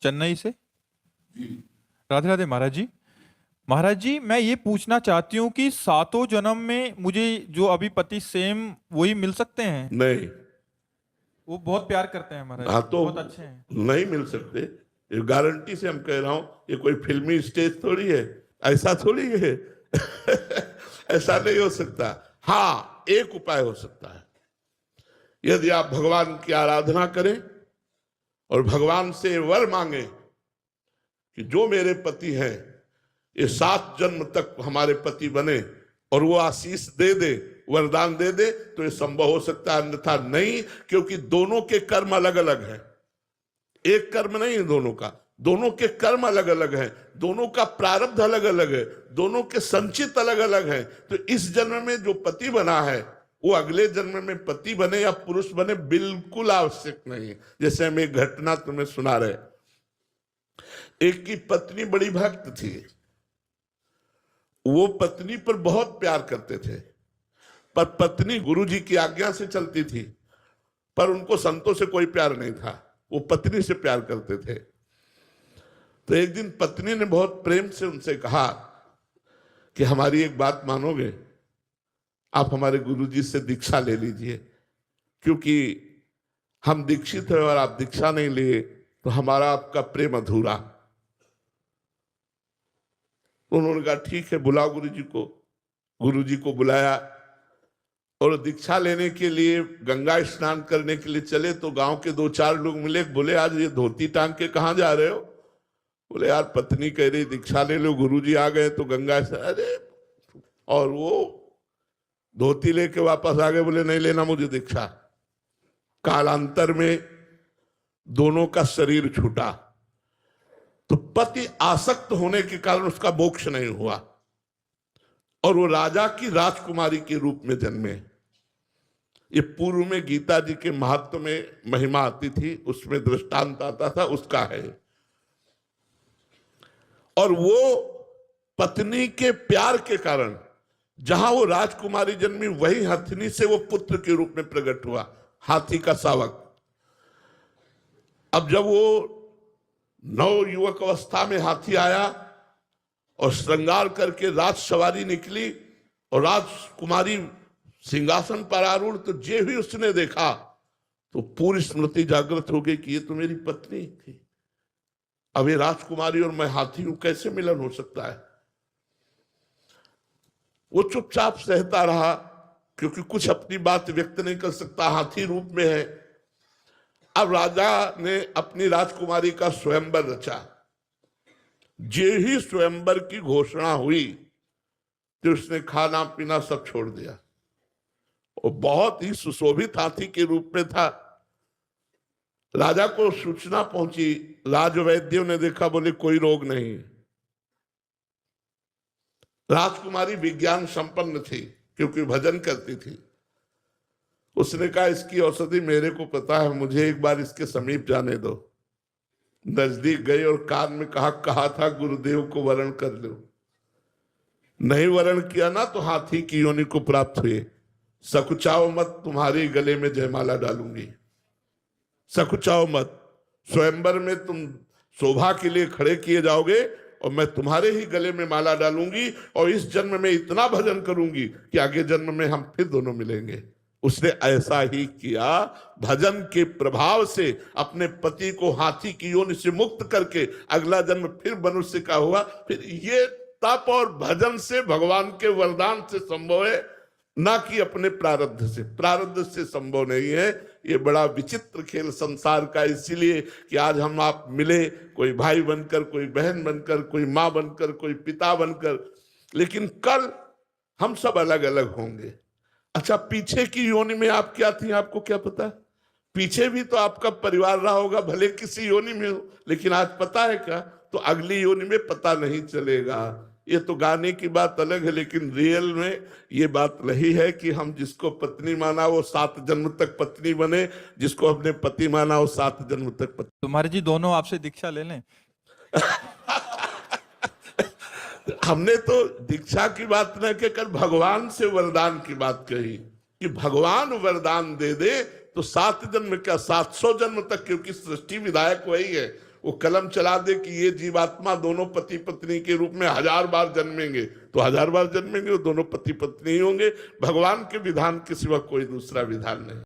चेन्नई से। राधे राधे महाराज जी। महाराज जी, मैं ये पूछना चाहती हूँ कि सातों जन्म में मुझे जो अभी पति सेम वही मिल सकते हैं? नहीं, वो बहुत प्यार करते हैं महाराज हाँ जी, तो बहुत अच्छे हैं। नहीं मिल सकते। ये गारंटी से हम कह रहा हूं, ये कोई फिल्मी स्टेज थोड़ी है, ऐसा थोड़ी है। ऐसा नहीं हो सकता। हाँ, एक उपाय हो सकता है, यदि आप भगवान की आराधना करें और भगवान से वर मांगे कि जो मेरे पति हैं ये 7 जन्म तक हमारे पति बने, और वो आशीष दे दे, वरदान दे दे, तो ये संभव हो सकता है, अन्यथा नहीं। क्योंकि दोनों के कर्म अलग अलग हैं, एक कर्म नहीं है दोनों का। दोनों के कर्म अलग अलग हैं, दोनों का प्रारब्ध अलग अलग है, दोनों के संचित अलग अलग हैं। तो इस जन्म में जो पति बना है वो अगले जन्म में पति बने या पुरुष बने बिल्कुल आवश्यक नहीं है। जैसे हम एक घटना तुम्हें सुना रहे, एक की पत्नी बड़ी भक्त थी, वो पत्नी पर बहुत प्यार करते थे, पर पत्नी गुरुजी की आज्ञा से चलती थी, पर उनको संतों से कोई प्यार नहीं था, वो पत्नी से प्यार करते थे। तो एक दिन पत्नी ने बहुत प्रेम से उनसे कहा कि हमारी एक बात मानोगे, आप हमारे गुरुजी से दीक्षा ले लीजिए, क्योंकि हम दीक्षित हैं और आप दीक्षा नहीं लिए तो हमारा आपका प्रेम अधूरा। उन्होंने कहा ठीक है, बुलाओ गुरुजी को। गुरुजी को बुलाया और दीक्षा लेने के लिए गंगा स्नान करने के लिए चले, तो गांव के 2-4 लोग मिले, बोले आज ये धोती टांग के कहाँ जा रहे हो? बोले यार पत्नी कह रही दीक्षा ले लो, गुरुजी आ गए तो गंगा स्नान। अरे, और वो धोती लेके वापस आ गए, बोले नहीं लेना मुझे दीक्षा। कालांतर में दोनों का शरीर छूटा, तो पति आसक्त होने के कारण उसका मोक्ष नहीं हुआ और वो राजा की राजकुमारी के रूप में जन्मे। ये पूर्व में गीता जी के महत्व में महिमा आती थी, उसमें दृष्टांत आता था, उसका है। और वो पत्नी के प्यार के कारण जहां वो राजकुमारी जन्मी, वही हथिनी से वो पुत्र के रूप में प्रकट हुआ, हाथी का शावक। अब जब वो नव युवक अवस्था में हाथी आया और श्रृंगार करके राज सवारी निकली और राजकुमारी सिंहासन पर आरूढ़, तो जे भी उसने देखा तो पूरी स्मृति जागृत हो गई कि ये तो मेरी पत्नी थी। अब ये राजकुमारी और मैं हाथी हूं, कैसे मिलन हो सकता है? वो चुपचाप सहता रहा, क्योंकि कुछ अपनी बात व्यक्त नहीं कर सकता, हाथी रूप में है। अब राजा ने अपनी राजकुमारी का स्वयंवर रचा। जे ही स्वयंवर की घोषणा हुई तो उसने खाना पीना सब छोड़ दिया, और बहुत ही सुशोभित हाथी के रूप में था। राजा को सूचना पहुंची, राजवैद्यों ने देखा, बोले कोई रोग नहीं। राजकुमारी विज्ञान संपन्न थी क्योंकि भजन करती थी। उसने कहा इसकी औषधि मेरे को पता है, मुझे एक बार इसके समीप जाने दो। नजदीक गई और कान में कहा था गुरुदेव को वरण कर लो। नहीं वरण किया ना तो हाथी की योनि को प्राप्त हुए। सकुचाओ मत, तुम्हारे गले में जयमाला डालूंगी। सकुचाओ मत, स्वयंवर में तुम शोभा के लिए खड़े किए जाओगे और मैं तुम्हारे ही गले में माला डालूंगी, और इस जन्म में इतना भजन करूंगी कि आगे जन्म में हम फिर दोनों मिलेंगे। उसने ऐसा ही किया, भजन के प्रभाव से अपने पति को हाथी की योनि से मुक्त करके अगला जन्म फिर मनुष्य का हुआ। फिर ये तप और भजन से, भगवान के वरदान से संभव है, ना कि अपने प्रारब्ध से। प्रारब्ध से संभव नहीं है। ये बड़ा विचित्र खेल संसार का, इसीलिए कि आज हम आप मिले, कोई भाई बनकर, कोई बहन बनकर, कोई माँ बनकर, कोई पिता बनकर, लेकिन कल हम सब अलग अलग होंगे। अच्छा, पीछे की योनि में आप क्या थी, आपको क्या पता? पीछे भी तो आपका परिवार रहा होगा, भले किसी योनि में हो, लेकिन आज पता है क्या? तो अगली योनि में पता नहीं चलेगा। ये तो गाने की बात अलग है, लेकिन रियल में ये बात रही है कि हम जिसको पत्नी माना वो 7 जन्म तक पत्नी बने, जिसको हमने पति माना वो 7 जन्म तक पत्नी। तुम्हारे जी दोनों आपसे दीक्षा ले लें। हमने तो दीक्षा की बात न कहकर भगवान से वरदान की बात कही कि भगवान वरदान दे दे तो 7 जन्म क्या 700 जन्म तक, क्योंकि सृष्टि विधायक वही है, वो कलम चला दे कि ये जीवात्मा दोनों पति पत्नी के रूप में 1000 बार जन्मेंगे, तो 1000 बार जन्मेंगे, वो दोनों पति पत्नी ही होंगे। भगवान के विधान के सिवा कोई दूसरा विधान नहीं।